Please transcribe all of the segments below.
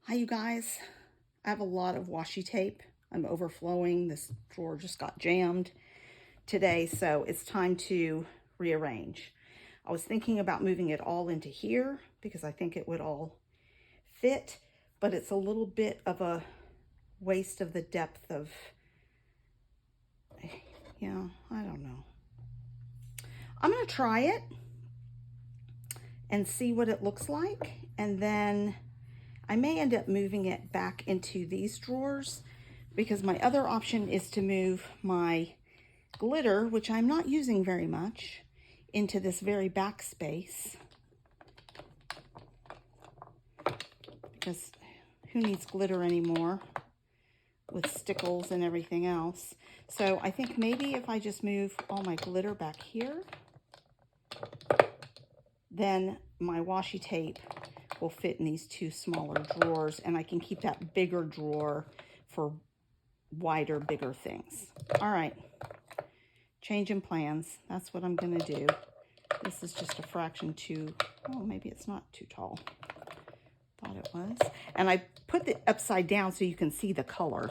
Hi, you guys. I have a lot of washi tape. I'm overflowing. This drawer just got jammed today, so it's time to rearrange. I was thinking about moving it all into here because I think it would all fit, but it's a little bit of a waste of the depth of, I don't know. I'm going to try it and see what it looks like, and then I may end up moving it back into these drawers because my other option is to move my glitter, which I'm not using very much, into this very back space. Because who needs glitter anymore with stickles and everything else? So I think maybe if I just move all my glitter back here, then my washi tape will fit in these two smaller drawers, and I can keep that bigger drawer for wider, bigger things. All right, changing plans. That's what I'm gonna do. This is just a fraction too, oh, maybe it's not too tall. Thought it was. And I put it upside down so you can see the color.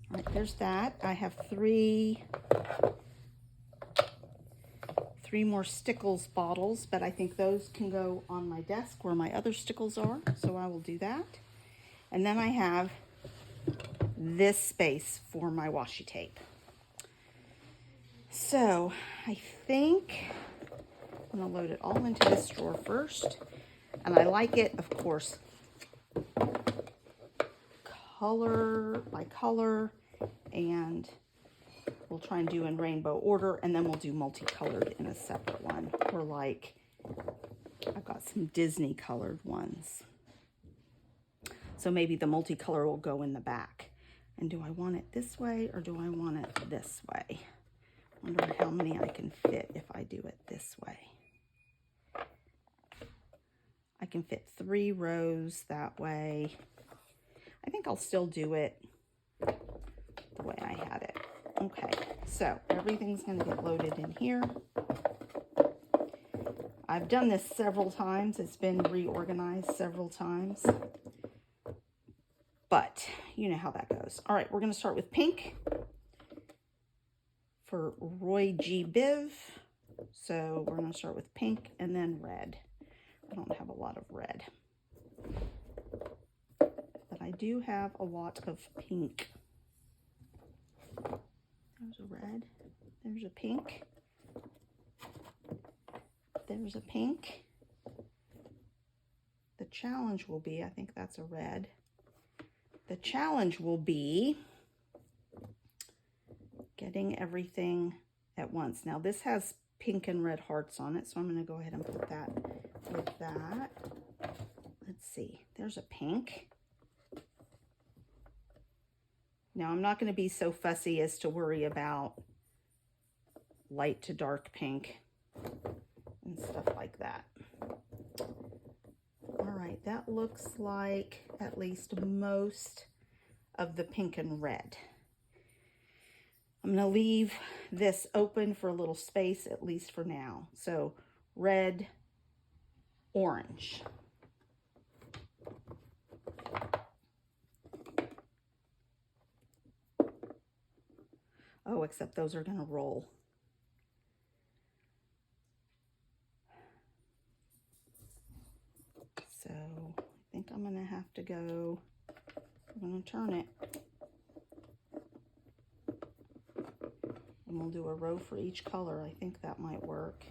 All right, there's that. I have three more Stickles bottles, but I think those can go on my desk where my other Stickles are, so I will do that. And then I have this space for my washi tape. So I think I'm gonna load it all into this drawer first, and I like it, of course, color by color, and we'll try and do in rainbow order, and then we'll do multicolored in a separate one. Or like, I've got some Disney colored ones. So maybe the multicolor will go in the back. And do I want it this way or do I want it this way? Wonder how many I can fit if I do it this way. I can fit 3 rows that way. I think I'll still do it the way I had it. Okay, so everything's gonna get loaded in here. I've done this several times. It's been reorganized several times, but you know how that goes. All right, we're gonna start with pink for Roy G. Biv. So we're gonna start with pink and then red. I don't have a lot of red, but I do have a lot of pink. There's a red, there's a pink, there's a pink. The challenge will be, I think that's a red. The challenge will be getting everything at once. Now this has pink and red hearts on it, so I'm gonna go ahead and put that with that. Let's see, there's a pink. Now I'm not gonna be so fussy as to worry about light to dark pink and stuff like that. All right, that looks like at least most of the pink and red. I'm gonna leave this open for a little space, at least for now. So red, orange. Oh, except those are gonna roll. So I think I'm gonna have to go, I'm gonna turn it. And we'll do a row for each color. I think that might work.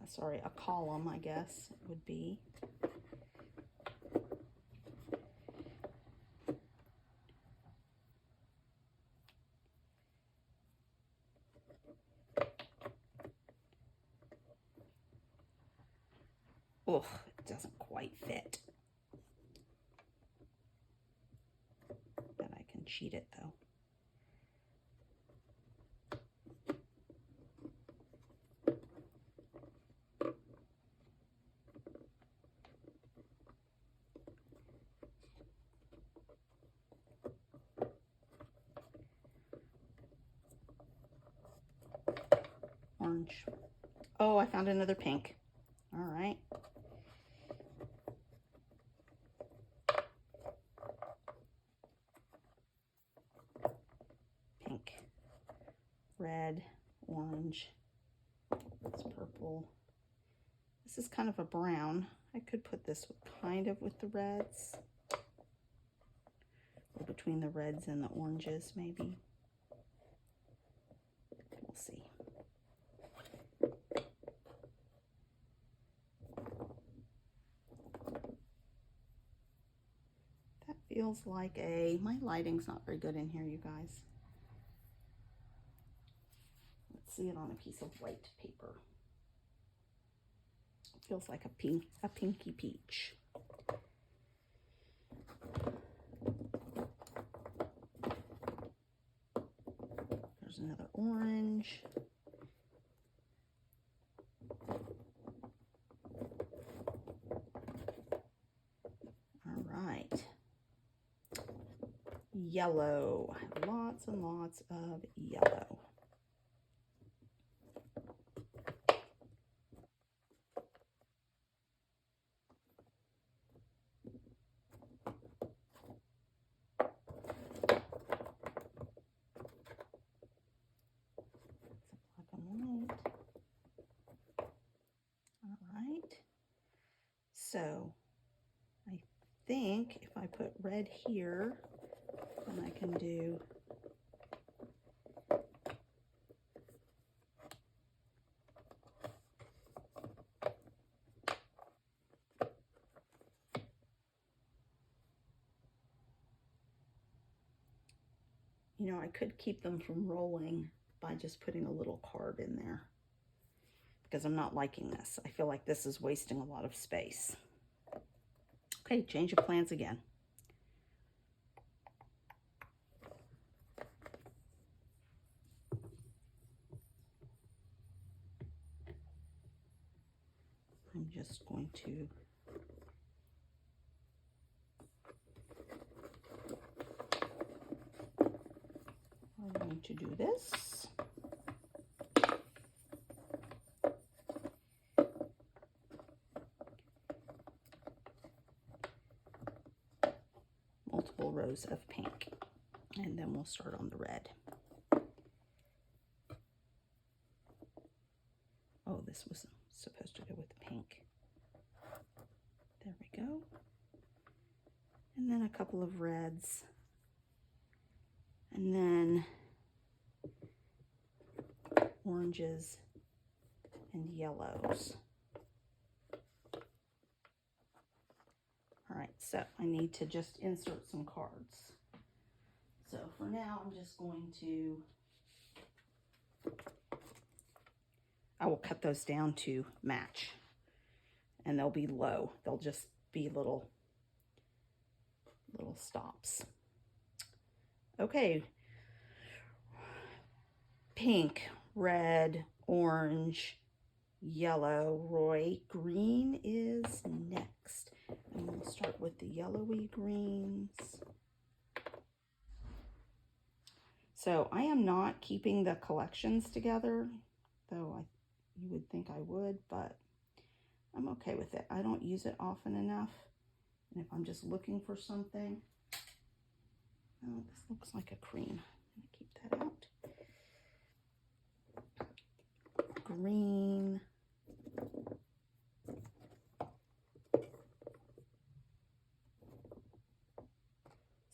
Sorry, a column, I guess it would be. Ugh, it doesn't quite fit. But I can cheat it though. orange. Oh, I found another pink. All right. Pink, red, orange, it's purple. This is kind of a brown. I could put this kind of with the reds, or between the reds and the oranges maybe. We'll see. That feels like my lighting's not very good in here, you guys. Let's see it on a piece of white paper. It feels like a pinky peach. There's another orange. All right. Yellow. Lots and lots of yellow. So I think if I put red here, then I can do I could keep them from rolling by just putting a little card in there, because I'm not liking this. I feel like this is wasting a lot of space. Okay, change of plans again. I'm just going to do this. Multiple rows of pink, and then we'll start on the red. Oh, this was supposed to go with the pink. There we go. And then a couple of reds. And then oranges and yellows. All right, so I need to just insert some cards. So for now, I'm just going to, I will cut those down to match, and they'll be low. They'll just be little stops. Okay, pink, red, orange, yellow. Roy, green is next. And we'll start with the yellowy greens. So I am not keeping the collections together, though you would think I would, but I'm okay with it. I don't use it often enough. And if I'm just looking for something, oh, this looks like a cream. I'm gonna keep that out. Green.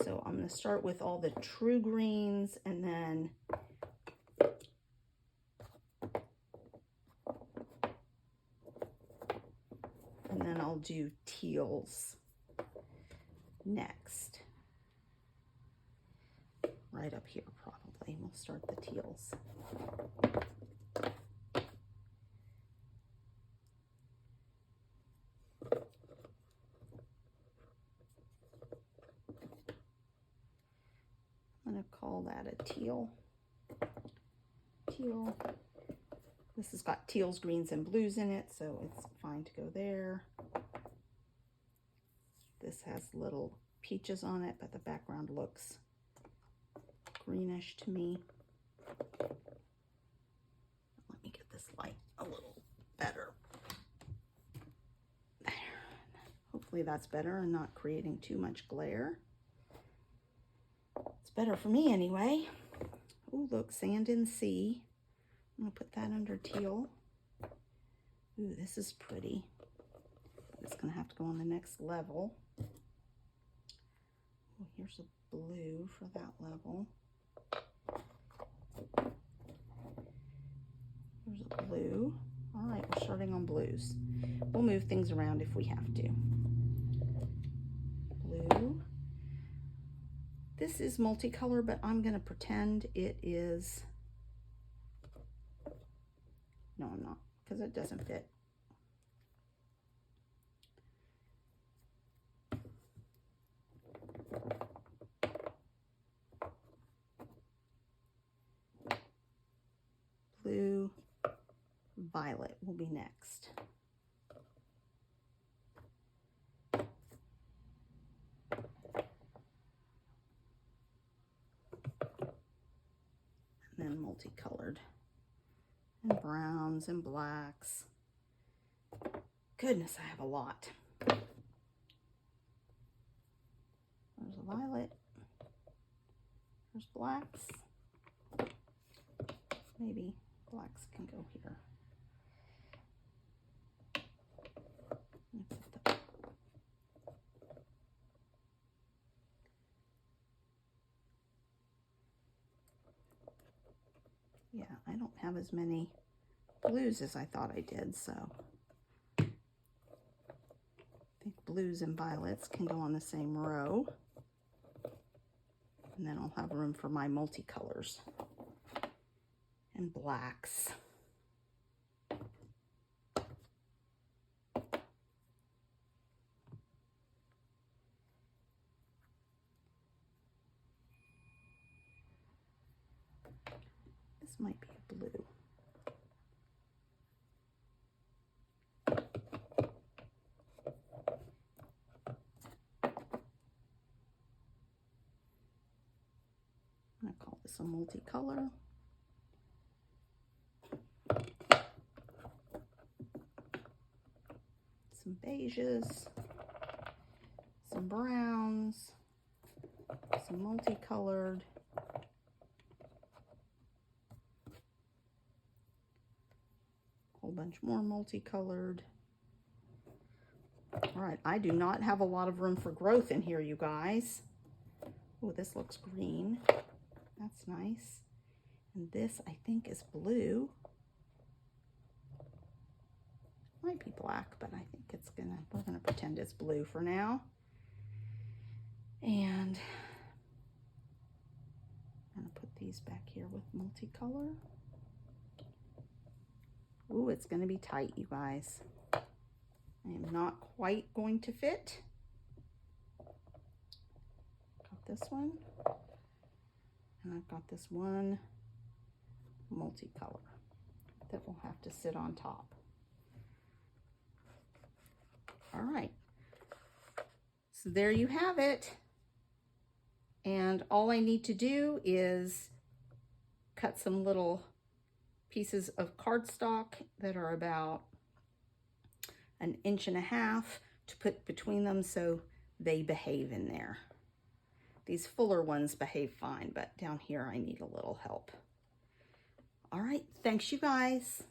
So I'm going to start with all the true greens, and then I'll do teals next. Right up here probably. We'll start the teals. I'm going to call that a teal. Teal. This has got teals, greens, and blues in it, so it's fine to go there. This has little peaches on it, but the background looks greenish to me. Let me get this light a little better. There. Hopefully that's better and not creating too much glare. It's better for me anyway. Oh, look, sand and sea. I'm gonna put that under teal. Ooh, this is pretty. It's gonna have to go on the next level. Oh, here's a blue for that level. There's a blue. All right, we're starting on blues. We'll move things around if we have to. Blue. This is multicolor, but I'm gonna pretend it is, no, I'm not, because it doesn't fit. Blue, violet will be next. And then multicolored. And browns and blacks. Goodness, I have a lot. There's a violet. There's blacks. Maybe blacks can go here. Yeah, I don't have as many blues as I thought I did, so I think blues and violets can go on the same row. And then I'll have room for my multicolors and blacks. This might be a blue. I'm gonna call this a multicolor. Some beiges, some browns, some multicolored. Whole bunch more multicolored. All right, I do not have a lot of room for growth in here, you guys. Oh, this looks green. That's nice. And this, I think, is blue. Might be black, but I think we're gonna pretend it's blue for now. And I'm gonna put these back here with multicolor. Ooh, it's gonna be tight, you guys. I am not quite going to fit. Got this one. And I've got this one multicolor that will have to sit on top. All right, so there you have it. And all I need to do is cut some little pieces of cardstock that are about 1.5 inches to put between them so they behave in there. These fuller ones behave fine, but down here I need a little help. All right, thanks you guys.